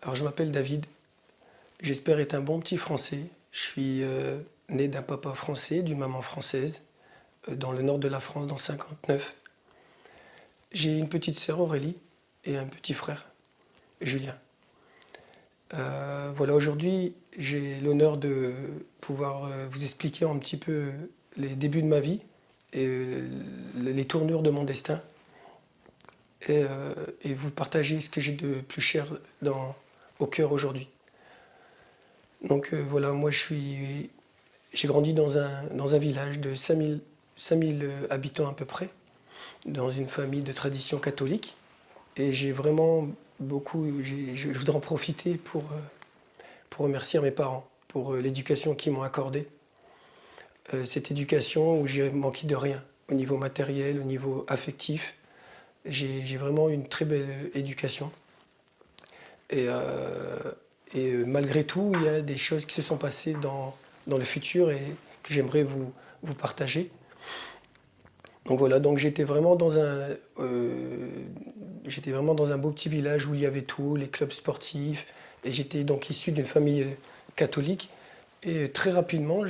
Alors je m'appelle David, j'espère être un bon petit Français. Je suis né d'un papa français, d'une maman française, dans le nord de la France, dans le 59. J'ai une petite sœur Aurélie et un petit frère, Julien. Voilà, aujourd'hui j'ai l'honneur de pouvoir vous expliquer un petit peu les débuts de ma vie et les tournures de mon destin et vous partager ce que j'ai de plus cher au cœur aujourd'hui. Donc voilà, moi j'ai grandi dans un village de 5000 habitants à peu près, dans une famille de tradition catholique. Et j'ai vraiment je voudrais en profiter pour remercier mes parents pour l'éducation qu'ils m'ont accordée. Cette éducation où j'ai manqué de rien, au niveau matériel, au niveau affectif. J'ai vraiment une très belle éducation. Et, malgré tout, il y a des choses qui se sont passées dans le futur et que j'aimerais vous partager. Donc voilà, donc j'étais vraiment dans un beau petit village où il y avait tout, les clubs sportifs, et j'étais donc issu d'une famille catholique. Et très rapidement,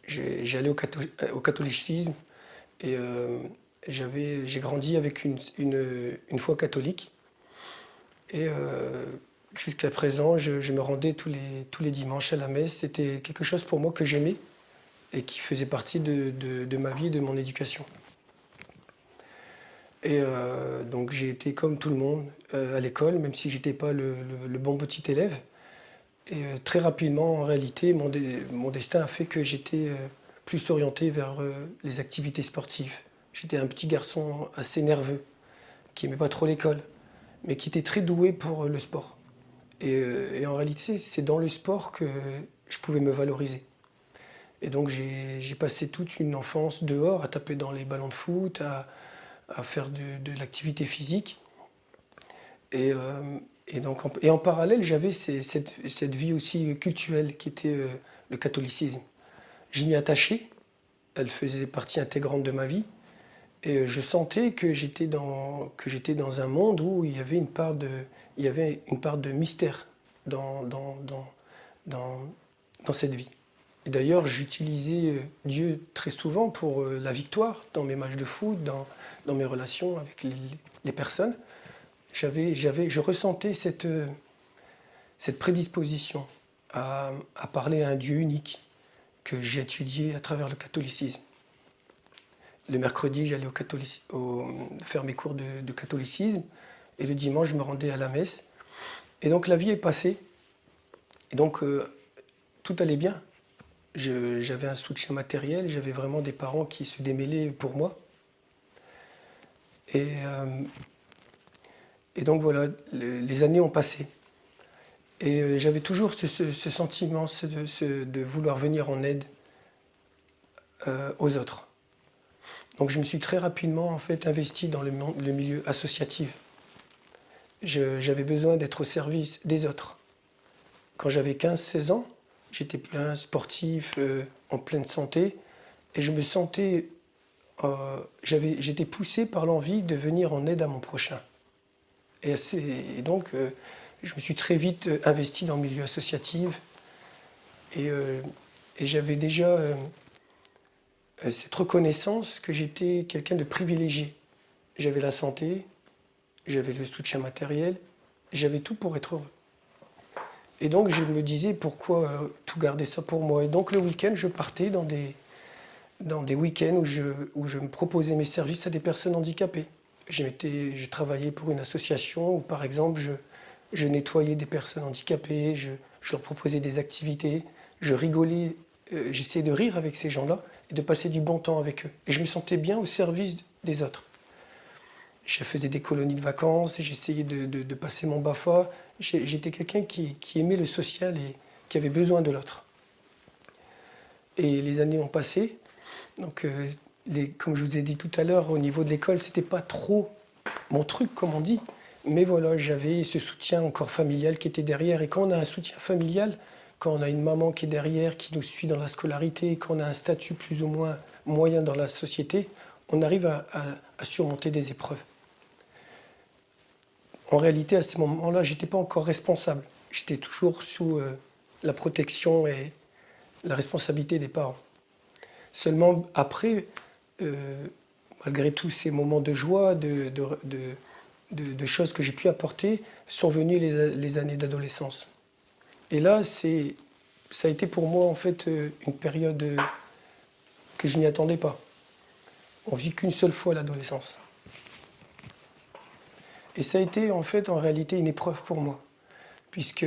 j'allais au catholicisme et j'ai grandi avec une foi catholique. Et jusqu'à présent, je me rendais tous les dimanches à la messe. C'était quelque chose pour moi que j'aimais et qui faisait partie de ma vie et de mon éducation. Et donc j'ai été comme tout le monde à l'école, même si j'étais pas le bon petit élève. Et très rapidement, en réalité, mon destin a fait que j'étais plus orienté vers les activités sportives. J'étais un petit garçon assez nerveux, qui n'aimait pas trop l'école, mais qui était très doué pour le sport. Et en réalité, c'est dans le sport que je pouvais me valoriser. Et donc j'ai passé toute une enfance dehors, à taper dans les ballons de foot, à faire de l'activité physique. Et en parallèle, j'avais cette vie aussi cultuelle qui était le catholicisme. Je m'y attachais, elle faisait partie intégrante de ma vie. Et je sentais que j'étais dans un monde où il y avait une part de mystère dans cette vie. Et d'ailleurs, j'utilisais Dieu très souvent pour la victoire dans mes matchs de foot, dans mes relations avec les personnes. Je ressentais cette prédisposition à parler à un Dieu unique que j'étudiais à travers le catholicisme. Le mercredi, j'allais faire mes cours de catholicisme et le dimanche, je me rendais à la messe. Et donc la vie est passée. Et donc tout allait bien. J'avais un soutien matériel, j'avais vraiment des parents qui se démêlaient pour moi. Et donc voilà, les années ont passé. Et j'avais toujours ce sentiment de vouloir venir en aide aux autres. Donc je me suis très rapidement en fait investi dans le milieu associatif. J'avais besoin d'être au service des autres. Quand j'avais 15-16 ans, j'étais plein sportif, en pleine santé, et je me sentais, j'étais poussé par l'envie de venir en aide à mon prochain. Et donc je me suis très vite investi dans le milieu associatif, et j'avais déjà cette reconnaissance que j'étais quelqu'un de privilégié. J'avais la santé, j'avais le soutien matériel, j'avais tout pour être heureux. Et donc je me disais pourquoi tout garder ça pour moi. Et donc le week-end, je partais dans des week-ends où je me proposais mes services à des personnes handicapées. Je travaillais pour une association où par exemple je nettoyais des personnes handicapées, je leur proposais des activités, je rigolais, j'essayais de rire avec ces gens-là et de passer du bon temps avec eux. Et je me sentais bien au service des autres. Je faisais des colonies de vacances, j'essayais de passer mon BAFA. J'étais quelqu'un qui aimait le social et qui avait besoin de l'autre. Et les années ont passé. Donc, comme je vous ai dit tout à l'heure, au niveau de l'école, c'était pas trop mon truc, comme on dit. Mais voilà, j'avais ce soutien encore familial qui était derrière. Et quand on a un soutien familial, quand on a une maman qui est derrière, qui nous suit dans la scolarité, quand on a un statut plus ou moins moyen dans la société, on arrive à surmonter des épreuves. en réalité, à ce moment-là, je n'étais pas encore responsable. J'étais toujours sous la protection et la responsabilité des parents. Seulement après, malgré tous ces moments de joie, de choses que j'ai pu apporter, sont venues les années d'adolescence. Et là, ça a été pour moi en fait une période que je n'y attendais pas. On vit qu'une seule fois l'adolescence. Et ça a été en fait en réalité une épreuve pour moi, puisque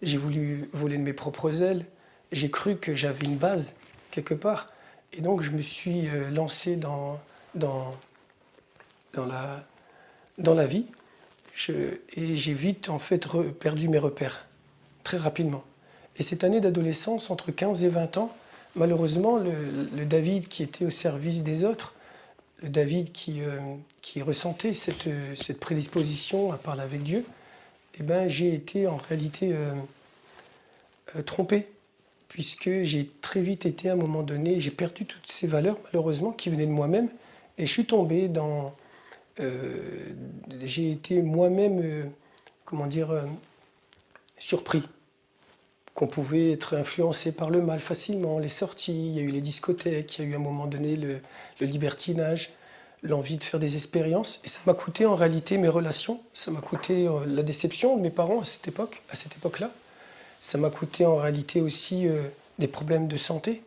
j'ai voulu voler de mes propres ailes, j'ai cru que j'avais une base quelque part, et donc je me suis lancé dans la vie, et j'ai vite en fait perdu mes repères, très rapidement. Et cette année d'adolescence, entre 15 et 20 ans, malheureusement, le David qui était au service des autres, le David qui ressentait cette prédisposition à parler avec Dieu, eh ben, j'ai été en réalité trompé, puisque j'ai très vite été à un moment donné, j'ai perdu toutes ces valeurs malheureusement qui venaient de moi-même, et je suis tombé dans... j'ai été moi-même, surpris qu'on pouvait être influencé par le mal facilement, les sorties, il y a eu les discothèques, il y a eu à un moment donné le libertinage, l'envie de faire des expériences. Et ça m'a coûté en réalité mes relations, ça m'a coûté la déception de mes parents à cette époque-là. Ça m'a coûté en réalité aussi des problèmes de santé,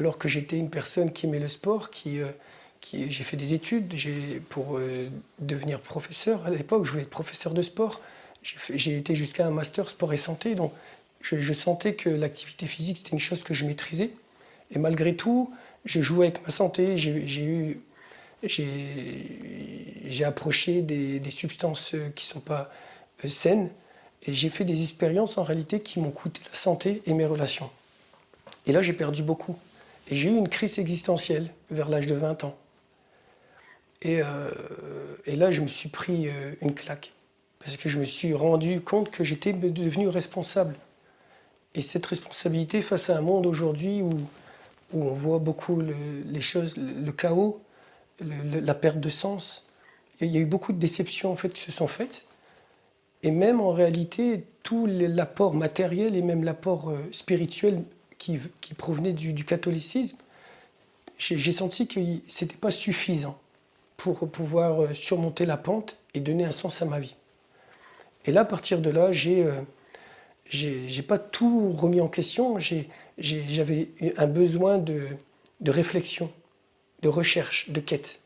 alors que j'étais une personne qui aimait le sport, j'ai fait des études pour devenir professeur. À l'époque, je voulais être professeur de sport. J'ai été jusqu'à un master sport et santé, donc je sentais que l'activité physique, c'était une chose que je maîtrisais. Et malgré tout, je jouais avec ma santé. J'ai approché des substances qui ne sont pas saines. Et j'ai fait des expériences en réalité qui m'ont coûté la santé et mes relations. Et là, j'ai perdu beaucoup. Et j'ai eu une crise existentielle vers l'âge de 20 ans. Et là, je me suis pris une claque. Parce que je me suis rendu compte que j'étais devenu responsable. Et cette responsabilité face à un monde aujourd'hui où on voit beaucoup les choses, le chaos, la perte de sens. Et il y a eu beaucoup de déceptions en fait, qui se sont faites. Et même en réalité, tout l'apport matériel et même l'apport spirituel qui provenait du catholicisme, j'ai senti que ce n'était pas suffisant pour pouvoir surmonter la pente et donner un sens à ma vie. Et là, à partir de là, j'ai pas tout remis en question. J'avais un besoin de réflexion, de recherche, de quête.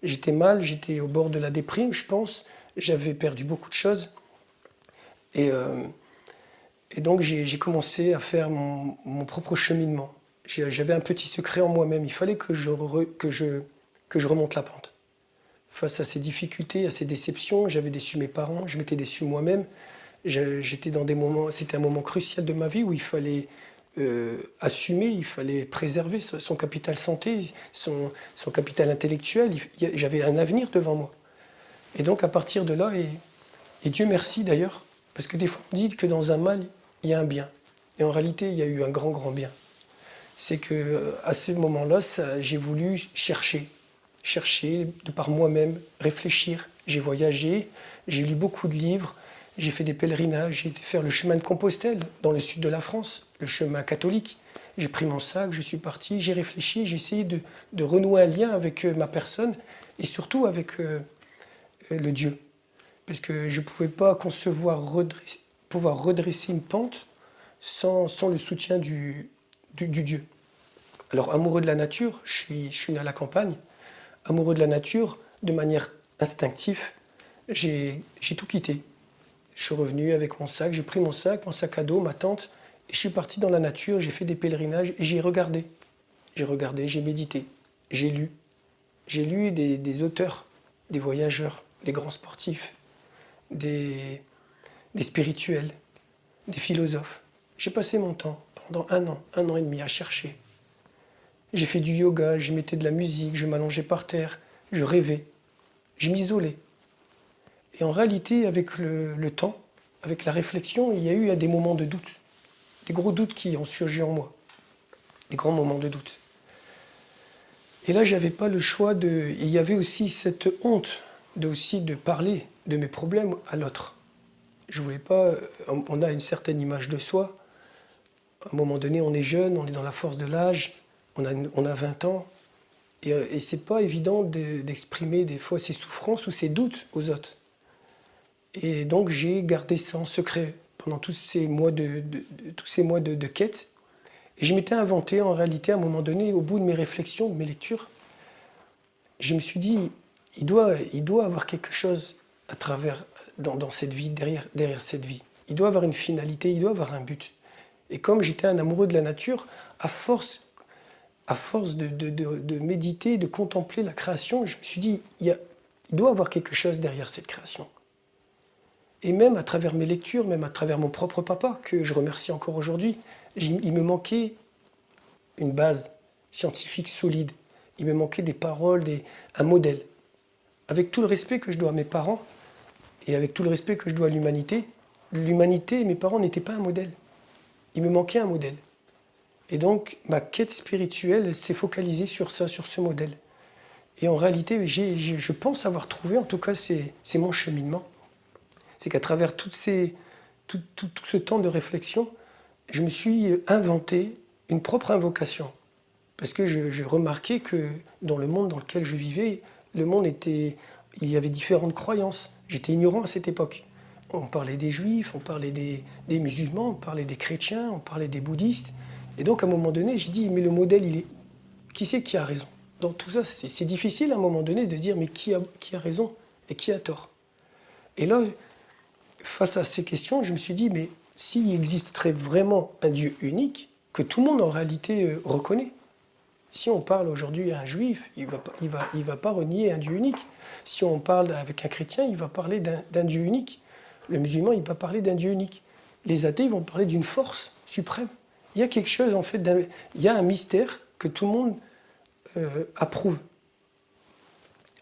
J'étais mal, j'étais au bord de la déprime, je pense. J'avais perdu beaucoup de choses. Et donc, j'ai commencé à faire mon propre cheminement. J'avais un petit secret en moi-même. Il fallait que je remonte la pente. Face à ces difficultés, à ces déceptions, j'avais déçu mes parents, je m'étais déçu moi-même. J'étais dans des moments, c'était un moment crucial de ma vie où il fallait assumer, il fallait préserver son capital santé, son capital intellectuel. J'avais un avenir devant moi. Et donc à partir de là, et Dieu merci d'ailleurs, parce que des fois on dit que dans un mal, il y a un bien. Et en réalité, il y a eu un grand, grand bien. C'est qu'à ce moment-là, j'ai voulu chercher de par moi-même, réfléchir. J'ai voyagé, j'ai lu beaucoup de livres, j'ai fait des pèlerinages, j'ai été faire le chemin de Compostelle dans le sud de la France, le chemin catholique. J'ai pris mon sac, je suis parti, j'ai réfléchi, j'ai essayé de renouer un lien avec ma personne et surtout avec le Dieu. Parce que je ne pouvais pas concevoir pouvoir redresser une pente sans le soutien du Dieu. Alors amoureux de la nature, je suis né à la campagne, amoureux de la nature, de manière instinctive, j'ai tout quitté. Je suis revenu avec mon sac, j'ai pris mon sac à dos, ma tente, et je suis parti dans la nature, j'ai fait des pèlerinages et j'ai regardé. J'ai médité, j'ai lu. J'ai lu des auteurs, des voyageurs, des grands sportifs, des spirituels, des philosophes. J'ai passé mon temps pendant un an et demi à chercher. J'ai fait du yoga, je mettais de la musique, je m'allongeais par terre, je rêvais, je m'isolais. Et en réalité, avec le temps, avec la réflexion, il y a eu des moments de doute, des gros doutes qui ont surgi en moi, des grands moments de doute. Et là, j'avais pas le choix il y avait aussi cette honte aussi de parler de mes problèmes à l'autre. Je voulais pas. On a une certaine image de soi. À un moment donné, on est jeune, on est dans la force de l'âge, on a 20 ans. Et c'est pas évident d'exprimer des fois ses souffrances ou ses doutes aux autres. Et donc j'ai gardé ça en secret pendant tous ces mois de quête. Et je m'étais inventé en réalité à un moment donné, au bout de mes réflexions, de mes lectures, je me suis dit, il doit avoir quelque chose à travers, dans cette vie, derrière cette vie. Il doit avoir une finalité, il doit avoir un but. Et comme j'étais un amoureux de la nature, à force de méditer, de contempler la création, je me suis dit, il doit avoir quelque chose derrière cette création. Et même à travers mes lectures, même à travers mon propre papa, que je remercie encore aujourd'hui, il me manquait une base scientifique solide. Il me manquait des paroles, un modèle. Avec tout le respect que je dois à mes parents, et avec tout le respect que je dois à l'humanité et mes parents n'étaient pas un modèle. Il me manquait un modèle. Et donc, ma quête spirituelle s'est focalisée sur ça, sur ce modèle. Et en réalité, je pense avoir trouvé, en tout cas, c'est mon cheminement. C'est qu'à travers tout ce temps de réflexion, je me suis inventé une propre invocation. Parce que je remarquais que dans le monde dans lequel je vivais, il y avait différentes croyances. J'étais ignorant à cette époque. On parlait des juifs, on parlait des musulmans, on parlait des chrétiens, on parlait des bouddhistes. Et donc, à un moment donné, j'ai dit, mais le modèle, il est où? Qui c'est qui a raison? Dans tout ça, c'est difficile à un moment donné de dire, mais qui a raison et qui a tort? Et là, face à ces questions, je me suis dit, mais s'il existerait vraiment un Dieu unique, que tout le monde en réalité reconnaît. Si on parle aujourd'hui à un juif, il va pas renier un Dieu unique. Si on parle avec un chrétien, il va parler d'un Dieu unique. Le musulman, il va parler d'un Dieu unique. Les athées vont parler d'une force suprême. Il y a quelque chose, en fait, il y a un mystère que tout le monde approuve.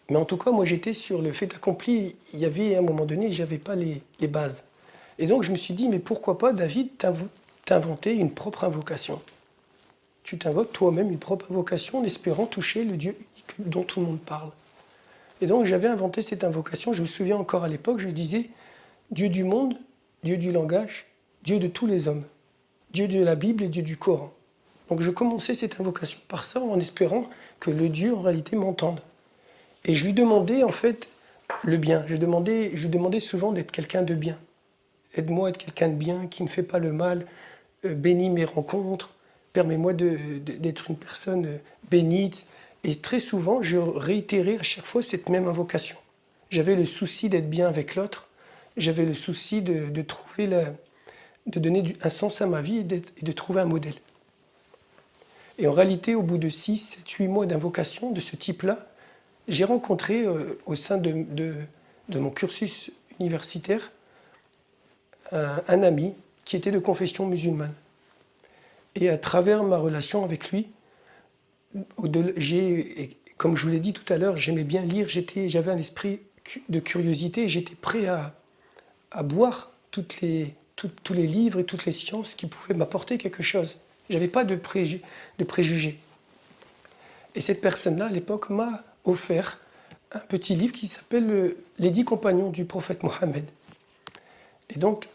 Mais en tout cas, moi, j'étais sur le fait accompli. Il y avait, à un moment donné, je n'avais pas les bases. Et donc, je me suis dit, mais pourquoi pas, David, t'inventer une propre invocation? Tu t'invoques toi-même une propre invocation en espérant toucher le Dieu unique dont tout le monde parle. Et donc, j'avais inventé cette invocation. Je me souviens encore à l'époque, je disais, Dieu du monde, Dieu du langage, Dieu de tous les hommes, Dieu de la Bible et Dieu du Coran. Donc, je commençais cette invocation par ça, en espérant que le Dieu, en réalité, m'entende. Et je lui demandais, en fait, le bien. Je demandais souvent d'être quelqu'un de bien. Aide-moi à être quelqu'un de bien, qui ne fait pas le mal, bénis mes rencontres, permets-moi d'être une personne bénite. Et très souvent, je réitérais à chaque fois cette même invocation. J'avais le souci d'être bien avec l'autre, j'avais le souci de trouver de donner un sens à ma vie et de trouver un modèle. Et en réalité, au bout de 6, 7, 8 mois d'invocation de ce type-là, j'ai rencontré au sein de mon cursus universitaire un ami qui était de confession musulmane. Et à travers ma relation avec lui, comme je vous l'ai dit tout à l'heure, j'aimais bien lire, j'avais un esprit de curiosité et j'étais prêt à boire tous les livres et toutes les sciences qui pouvaient m'apporter quelque chose. Je n'avais pas de préjugés. Et cette personne-là, à l'époque, m'a offert un petit livre qui s'appelle Les 10 compagnons du prophète Mohammed. Et donc,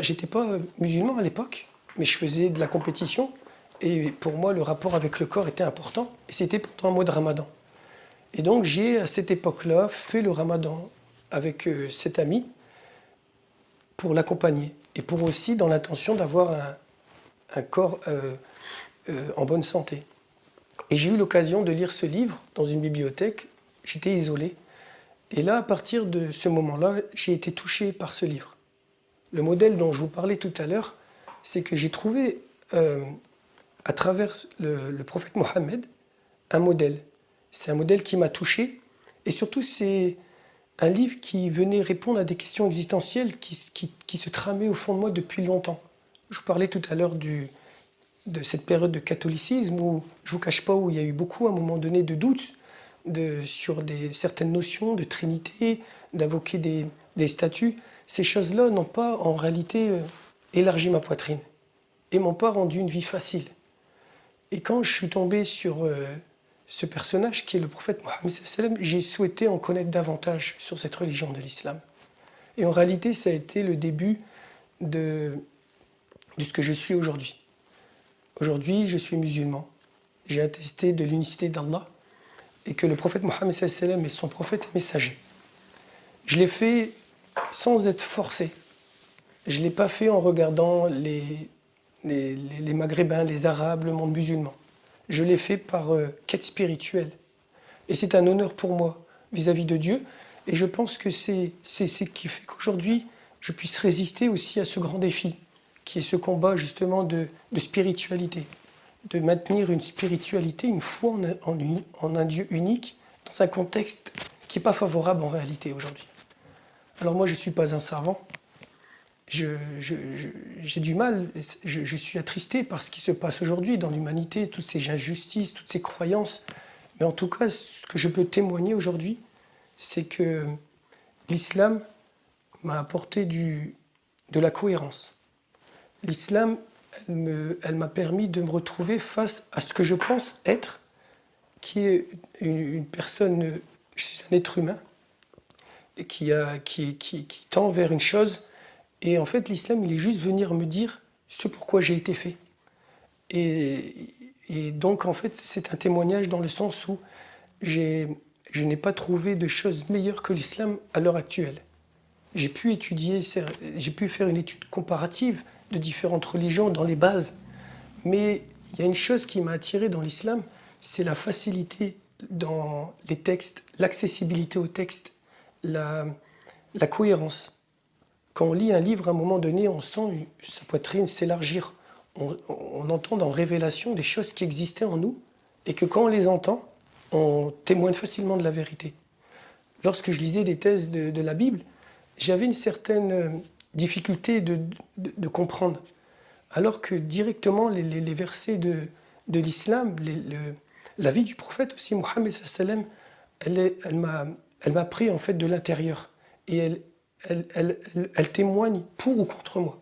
j'étais pas musulman à l'époque, mais je faisais de la compétition. Et pour moi, le rapport avec le corps était important. Et c'était pendant un mois de ramadan. Et donc, j'ai, à cette époque-là, fait le ramadan avec cet ami pour l'accompagner. Et pour aussi dans l'intention d'avoir un corps en bonne santé. Et j'ai eu l'occasion de lire ce livre dans une bibliothèque. J'étais isolé. Et là, à partir de ce moment-là, j'ai été touché par ce livre. Le modèle dont je vous parlais tout à l'heure, c'est que j'ai trouvé, à travers le prophète Mohammed, un modèle. C'est un modèle qui m'a touché. Et surtout, c'est un livre qui venait répondre à des questions existentielles qui se tramaient au fond de moi depuis longtemps. Je vous parlais tout à l'heure de cette période de catholicisme où, je ne vous cache pas, où il y a eu beaucoup, à un moment donné, de doutes sur certaines notions de trinité, d'invoquer des statues. Ces choses-là n'ont pas, en réalité, élargi ma poitrine et m'ont pas rendu une vie facile. Et quand je suis tombé sur ce personnage qui est le prophète Mohammed sallam, j'ai souhaité en connaître davantage sur cette religion de l'islam. Et en réalité, ça a été le début de ce que je suis aujourd'hui. Aujourd'hui, je suis musulman. J'ai attesté de l'unicité d'Allah et que le prophète Mohammed sallam est son prophète et messager. Je l'ai fait sans être forcé. Je ne l'ai pas fait en regardant les Maghrébins, les Arabes, le monde musulman. Je l'ai fait par quête spirituelle. Et c'est un honneur pour moi vis-à-vis de Dieu. Et je pense que c'est ce qui fait qu'aujourd'hui, je puisse résister aussi à ce grand défi, qui est ce combat justement de spiritualité, de maintenir une spiritualité, une foi en un Dieu unique, dans un contexte qui n'est pas favorable en réalité aujourd'hui. Alors moi, je ne suis pas un savant. J'ai du mal, je suis attristé par ce qui se passe aujourd'hui dans l'humanité, toutes ces injustices, toutes ces croyances. Mais en tout cas, ce que je peux témoigner aujourd'hui, c'est que l'islam m'a apporté de la cohérence. L'islam, elle m'a permis de me retrouver face à ce que je pense être, qui est une personne, je suis un être humain, qui tend vers une chose. Et en fait, l'islam, il est juste venir me dire ce pourquoi j'ai été fait. Et donc, en fait, c'est un témoignage dans le sens où je n'ai pas trouvé de chose meilleure que l'islam à l'heure actuelle. J'ai pu faire une étude comparative de différentes religions dans les bases. Mais il y a une chose qui m'a attiré dans l'islam, c'est la facilité dans les textes, l'accessibilité aux textes, la cohérence. Quand on lit un livre, à un moment donné, on sent sa poitrine s'élargir. On entend dans Révélation des choses qui existaient en nous et que quand on les entend, on témoigne facilement de la vérité. Lorsque je lisais des thèses de la Bible, j'avais une certaine difficulté de comprendre. Alors que directement, les versets de l'islam, la vie du prophète aussi, Mohammed sallam, elle m'a pris en fait de l'intérieur. Et elle témoigne pour ou contre moi.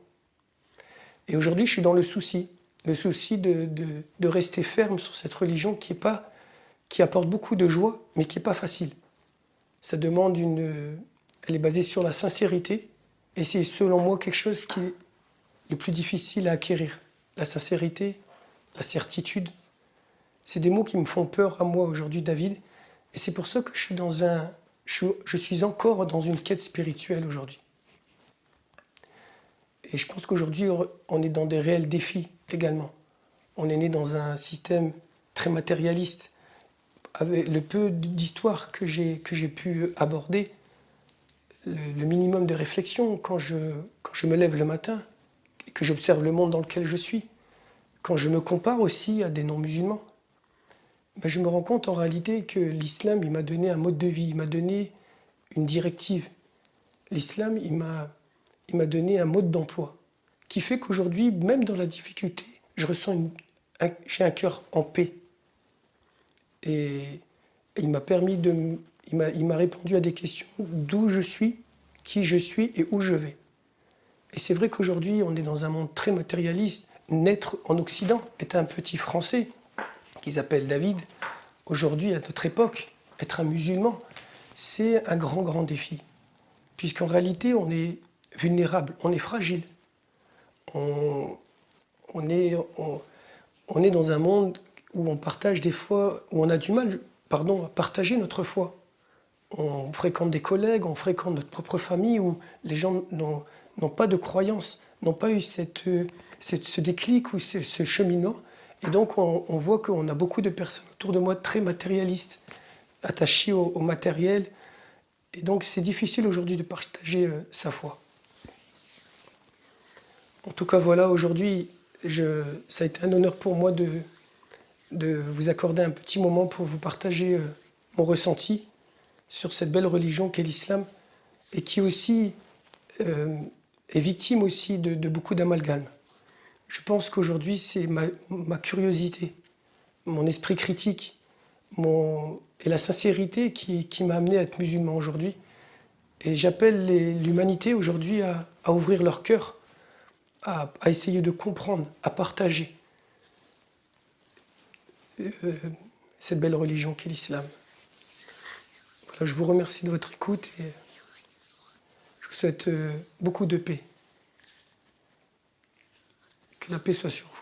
Et aujourd'hui, je suis dans le souci de rester ferme sur cette religion qui apporte beaucoup de joie, mais qui n'est pas facile. Ça demande elle est basée sur la sincérité, et c'est selon moi quelque chose qui est le plus difficile à acquérir. La sincérité, la certitude, c'est des mots qui me font peur à moi aujourd'hui, David, et c'est pour ça que je suis encore dans une quête spirituelle aujourd'hui. Et je pense qu'aujourd'hui, on est dans des réels défis également. On est né dans un système très matérialiste. Avec le peu d'histoire que j'ai pu aborder, le minimum de réflexion quand je me lève le matin et que j'observe le monde dans lequel je suis, quand je me compare aussi à des non-musulmans, je me rends compte en réalité que l'islam, il m'a donné un mode de vie, il m'a donné une directive. L'islam, il m'a donné un mode d'emploi qui fait qu'aujourd'hui, même dans la difficulté, j'ai un cœur en paix. Et il m'a permis il m'a répondu à des questions d'où je suis, qui je suis et où je vais. Et c'est vrai qu'aujourd'hui, on est dans un monde très matérialiste. Naître en Occident, être un petit Français, qui s'appelle David, aujourd'hui, à notre époque, être un musulman, c'est un grand, grand défi. Puisqu'en réalité, on est vulnérable, on est fragile. On est dans un monde où on partage des fois, où on a du mal, à partager notre foi. On fréquente des collègues, on fréquente notre propre famille, où les gens n'ont pas de croyance, n'ont pas eu ce déclic ou ce cheminement. Et donc, on voit qu'on a beaucoup de personnes autour de moi très matérialistes, attachées au matériel. Et donc, c'est difficile aujourd'hui de partager sa foi. En tout cas, voilà, aujourd'hui, ça a été un honneur pour moi de vous accorder un petit moment pour vous partager mon ressenti sur cette belle religion qu'est l'islam et qui aussi est victime aussi de beaucoup d'amalgames. Je pense qu'aujourd'hui, c'est ma curiosité, mon esprit critique et la sincérité qui m'a amené à être musulman aujourd'hui. Et j'appelle l'humanité aujourd'hui à ouvrir leur cœur, à essayer de comprendre, à partager. cette belle religion qu'est l'islam. Voilà, je vous remercie de votre écoute et je vous souhaite beaucoup de paix. Que la paix soit sur vous.